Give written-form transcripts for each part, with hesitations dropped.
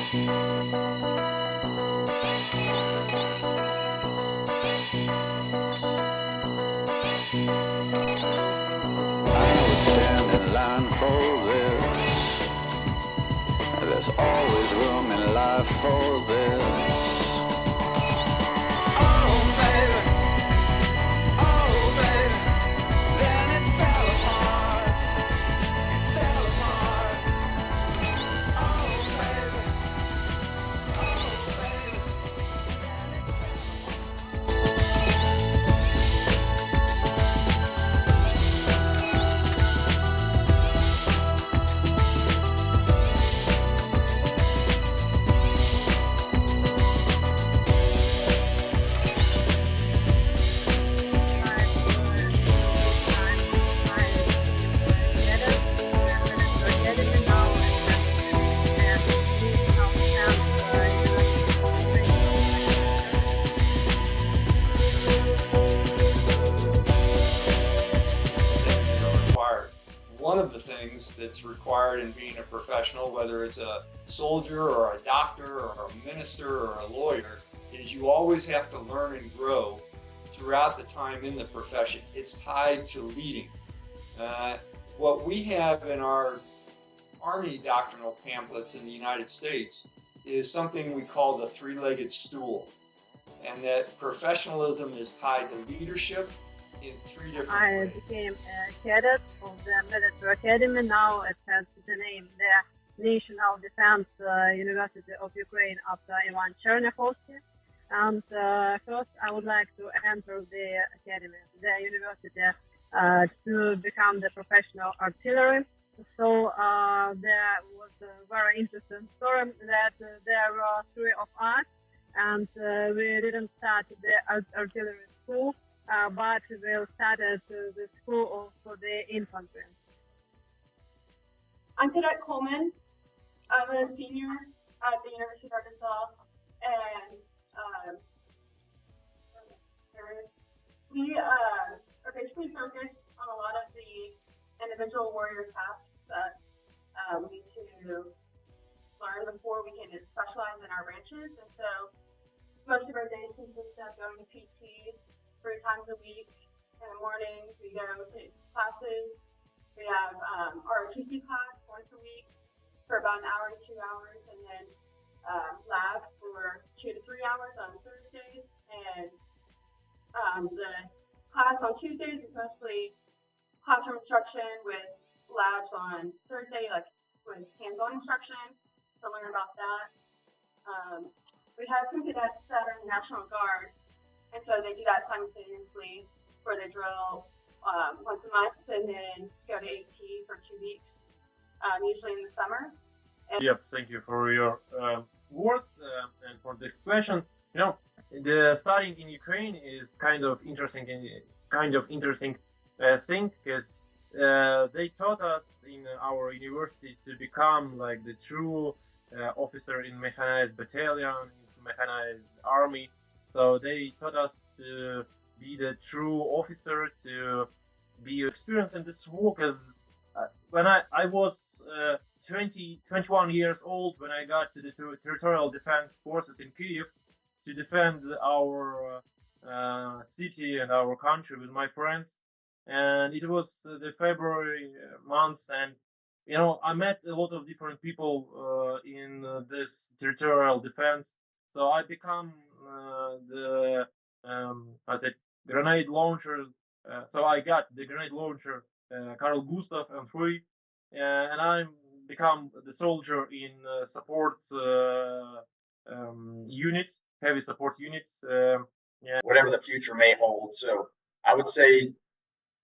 There's always room in life for this. Oh baby, then it fell apart, fell apart. Oh baby, One of the things that's required in being a professional, whether it's a soldier or a doctor or a minister or a lawyer, is you always have to learn and grow throughout the time in the profession. It's tied to leading. What we have in our Army doctrinal pamphlets in the United States is something we call the three-legged stool, and that professionalism is tied to leadership in three different ways. I became a cadet of the military academy. Now it has the name the National Defense University of Ukraine after Ivan Chernyakhovsky. And first, I would like to enter the academy, the university, to become the professional artillery. So there was a very interesting story that there were three of us, and we didn't start the artillery school, but we started the school for the infantry. I'm Cadet Coleman. I'm a senior at the University of Arkansas, and we are basically focused on a lot of the individual warrior tasks that we need to learn before we can specialize in our branches. And so most of our days consist of going to PT 3 times a week. In the morning, we go to classes. We have ROTC class once a week for about an hour to 2 hours, and then lab for 2 to 3 hours on Thursdays. And the class on Tuesdays is mostly classroom instruction with labs on Thursday, like with hands-on instruction to learn about that. We have some cadets that are in the National Guard, and so they do that simultaneously where they drill once a month and then go to AT for 2 weeks, usually in the summer. Yep, thank you for your words and for this question. You know, the studying in Ukraine is kind of interesting thing, because they taught us in our university to become like the true officer in mechanized battalion, mechanized army. So they taught us to be the true officer, to be experienced in this war. Because when I was 21 years old when I got to the territorial defense forces in Kyiv to defend our city and our country with my friends, and it was the February months, and you know, I met a lot of different people in this territorial defense. So I become the grenade launcher. So I got the grenade launcher Carl Gustav M3, and I become the soldier in support units, heavy support units. Whatever the future may hold. So I would say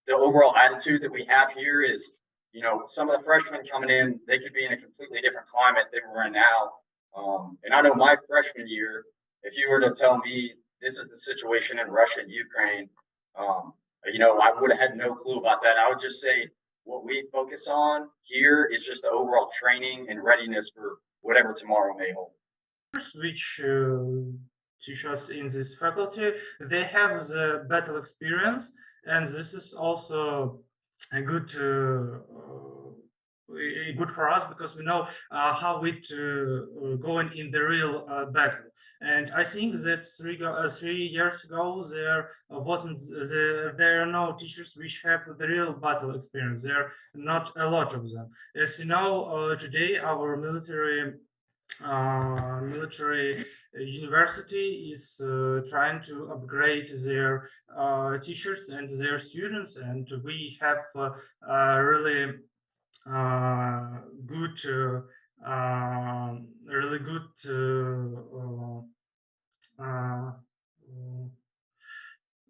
the overall attitude that we have here is, you know, some of the freshmen coming in, they could be in a completely different climate than we're in now. And I know my freshman year, if you were to tell me this is the situation in Russia and Ukraine, you know, I would have had no clue about that. I would just say what we focus on here is just the overall training and readiness for whatever tomorrow may hold. Which teach us in this faculty, they have the battle experience, and this is also a good good for us because we know how it going in the real battle. And I think that 3 years ago there there are no teachers which have the real battle experience. There are not a lot of them. As you know, today our military university is trying to upgrade their teachers and their students, and we have really good really good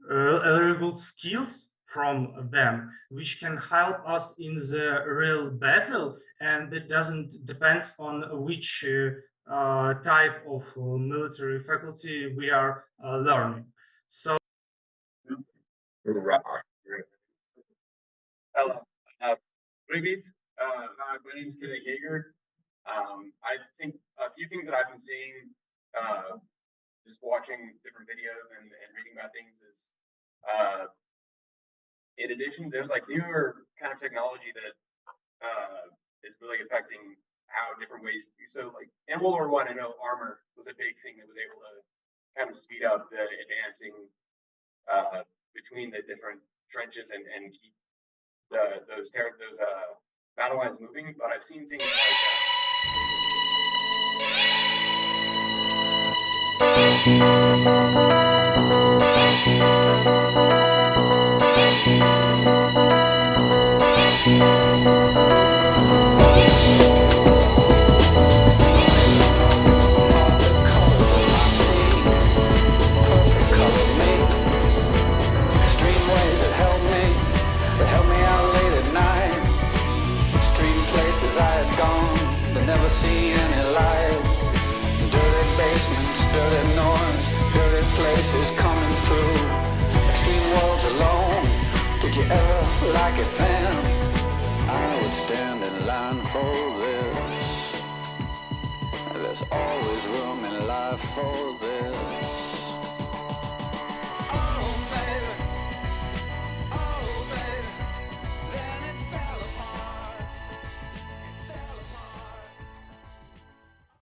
very good skills from them, which can help us in the real battle, and it doesn't depend on which type of military faculty we are learning. So Hello. Привет. My name is Cadet Jaeger. I think a few things that I've been seeing, just watching different videos and reading about things is, in addition, there's like newer kind of technology that is really affecting how different ways. So like in World War I, I know armor was a big thing that was able to kind of speed up the advancing between the different trenches and keep those battle lines moving. But I've seen things like never see any light. Dirty basements, dirty noise, dirty places coming through. Extreme worlds alone. Did you ever like it, Pam? I would stand in line for this. There's always room in life for this.